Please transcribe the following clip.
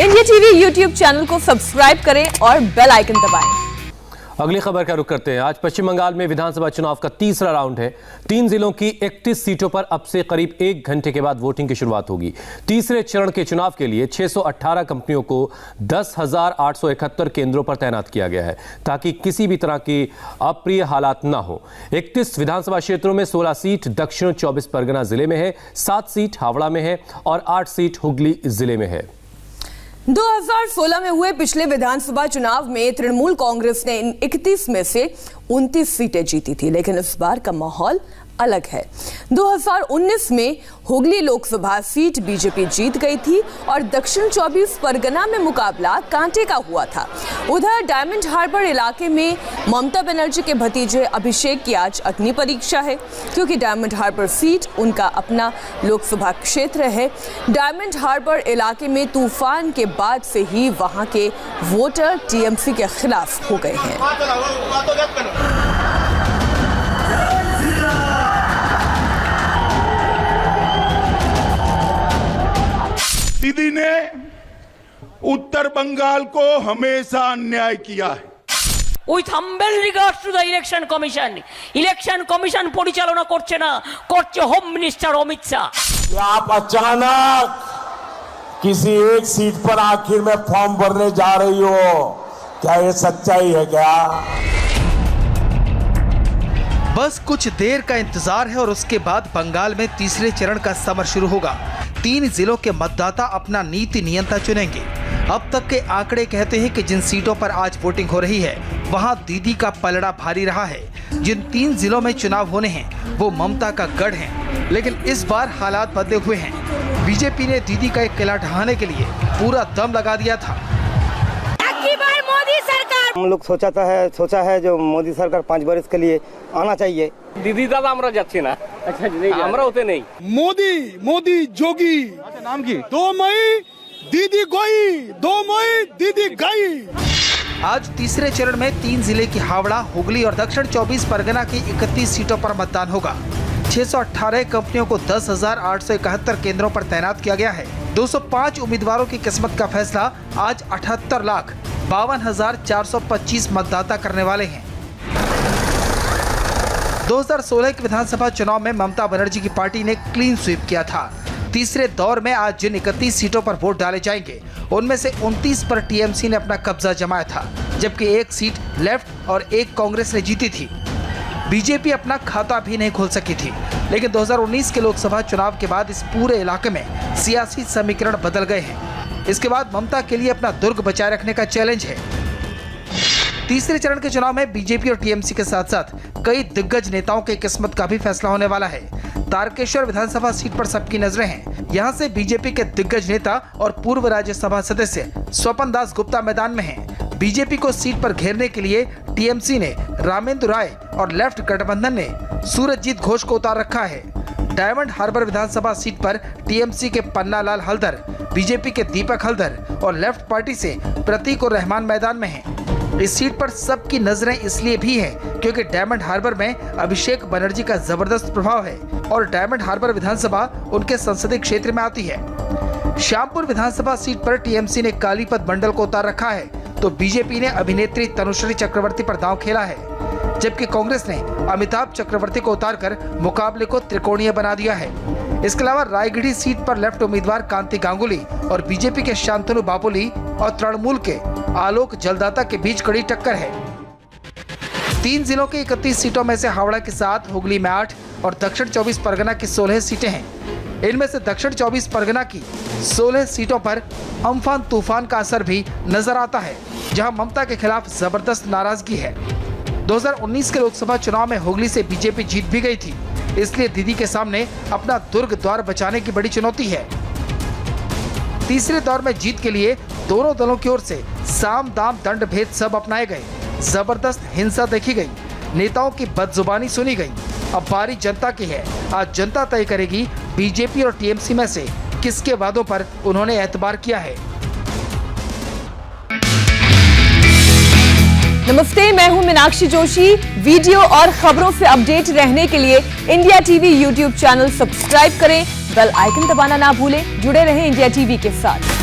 India TV YouTube channel को subscribe करें और बेल आइकन दबाएं। अगली खबर का रुख करते हैं। आज पश्चिम बंगाल में विधानसभा चुनाव का तीसरा राउंड है। 3 जिलों की 31 सीटों पर अब से करीब 1 घंटे के बाद वोटिंग की शुरुआत होगी। तीसरे चरण के चुनाव के लिए 618 कंपनियों को 10,871 केंद्रों पर तैनात किया गया है ताकि किसी भी तरह की अप्रिय हालात न हो। 31 विधानसभा क्षेत्रों में 16 सीट दक्षिण 24 परगना जिले में है, 7 सीट हावड़ा में है और 8 सीट हुगली जिले में है। 2016 में हुए पिछले विधानसभा चुनाव में तृणमूल कांग्रेस ने इन 31 में से 29 सीटें जीती थी, लेकिन इस बार का माहौल अलग है। 2019 में हुगली लोकसभा सीट बीजेपी जीत गई थी और दक्षिण 24 परगना में मुकाबला कांटे का हुआ था। उधर डायमंड हार्बर इलाके में ममता बनर्जी के भतीजे अभिषेक की आज अग्नि परीक्षा है, क्योंकि डायमंड हार्बर सीट उनका अपना लोकसभा क्षेत्र है। डायमंड हार्बर इलाके में तूफान के बाद से ही वहां के वोटर टीएमसी के खिलाफ हो गए हैं। दीदी ने उत्तर बंगाल को हमेशा अन्याय किया है। With humble regards to the election commission পরিচালনা করছে না, করছে হোম মিনিস্টার অমিত শাহ। आप अचानक किसी एक सीट पर आखिर में फॉर्म भरने जा रही हो, क्या ये सच्चाई है क्या? बस कुछ देर का इंतजार है और उसके बाद बंगाल में तीसरे चरण का समर शुरू होगा। 3 जिलों के मतदाता अपना नीति नियंता चुनेंगे। अब तक के आंकड़े कहते हैं कि जिन सीटों पर आज वोटिंग हो रही है वहां दीदी का पलड़ा भारी रहा है। जिन 3 जिलों में चुनाव होने हैं वो ममता का गढ़ है, लेकिन इस बार हालात बदले हुए हैं। बीजेपी ने दीदी का एक किला ढहाने के लिए पूरा दम लगा दिया था। मोदी सरकार हम लोग सोचा है जो मोदी सरकार 5 वर्ष के लिए आना चाहिए। दीदी दादा আমরা যাচ্ছি না, আমরা ওতে নেই। मोदी जोगी नाम की 2 मई दीदी गोई, 2 मई दीदी गई। आज तीसरे चरण में 3 जिले की हावड़ा, हुगली और दक्षिण 24 परगना की 31 सीटों पर मतदान होगा। 618 कंपनियों को 10,871 केंद्रों पर तैनात किया गया है। 205 उम्मीदवारों की किस्मत का फैसला आज 78,52,425 मतदाता करने वाले हैं। 2016 के विधानसभा चुनाव में ममता बनर्जी की पार्टी ने क्लीन स्वीप किया था। तीसरे दौर में आज जिन 31 सीटों पर वोट डाले जाएंगे उनमें से 29 पर टीएमसी ने अपना कब्जा जमाया था, जबकि 1 सीट लेफ्ट और 1 कांग्रेस ने जीती थी। बीजेपी अपना खाता भी नहीं खोल सकी थी, लेकिन 2019 के लोकसभा चुनाव के बाद इस पूरे इलाके में सियासी समीकरण बदल गए हैं। इसके बाद ममता के लिए अपना दुर्ग बचाए रखने का चैलेंज है। तीसरे चरण के चुनाव में बीजेपी और टीएमसी के साथ साथ कई दिग्गज नेताओं की किस्मत का भी फैसला होने वाला है। तारकेश्वर विधानसभा सीट पर सबकी नजरें हैं। यहां से बीजेपी के दिग्गज नेता और पूर्व राज्यसभा सदस्य स्वपन दास गुप्ता मैदान में हैं। बीजेपी को सीट पर घेरने के लिए टीएमसी ने रामेंद्र राय और लेफ्ट गठबंधन ने सूरजजीत घोष को उतार रखा है। डायमंड हार्बर विधानसभा सीट पर टीएमसी के पन्ना लाल हल्दर, बीजेपी के दीपक हल्दर और लेफ्ट पार्टी से प्रतीक और रहमान मैदान में हैं। इस सीट पर सबकी नजरें इसलिए भी हैं क्योंकि डायमंड हार्बर में अभिषेक बनर्जी का जबरदस्त प्रभाव है और डायमंड हार्बर विधानसभा उनके संसदीय क्षेत्र में आती है। श्यामपुर विधानसभा सीट पर टीएमसी ने कालीपत मंडल को उतार रखा है, तो बीजेपी ने अभिनेत्री तनुश्री चक्रवर्ती पर दांव खेला है, जबकि कांग्रेस ने अमिताभ चक्रवर्ती को उतारकर मुकाबले को त्रिकोणीय बना दिया है। इसके अलावा रायगढ़ी सीट पर लेफ्ट उम्मीदवार कांति गांगुली और बीजेपी के शांतनु बापोली और तृणमूल के आलोक जलदाता के बीच कड़ी टक्कर है। 3 जिलों के 31 सीटों में से हावड़ा के 7, हुगली में 8 और दक्षिण 24 परगना की 16 सीटें हैं। इनमें से दक्षिण 24 परगना की 16 सीटों पर अम्फान तूफान का असर भी नजर आता है, जहां ममता के खिलाफ जबरदस्त नाराजगी है। 2019 के लोकसभा चुनाव में हुगली से बीजेपी जीत भी गई थी, इसलिए दीदी के सामने अपना दुर्ग द्वार बचाने की बड़ी चुनौती है। तीसरे दौर में जीत के लिए दोनों दलों की ओर से साम दाम दंड भेद सब अपनाए गए। जबरदस्त हिंसा देखी गई, नेताओं की बदजुबानी सुनी गई। अब बारी जनता की है। आज जनता तय करेगी बीजेपी और टीएमसी में से किसके वादों पर उन्होंने एतबार किया है। नमस्ते, मैं हूं मीनाक्षी जोशी। वीडियो और खबरों से अपडेट रहने के लिए India TV YouTube channel subscribe करें, बेल आइकन दबाना ना भूलें। जुड़े रहें इंडिया टीवी के साथ।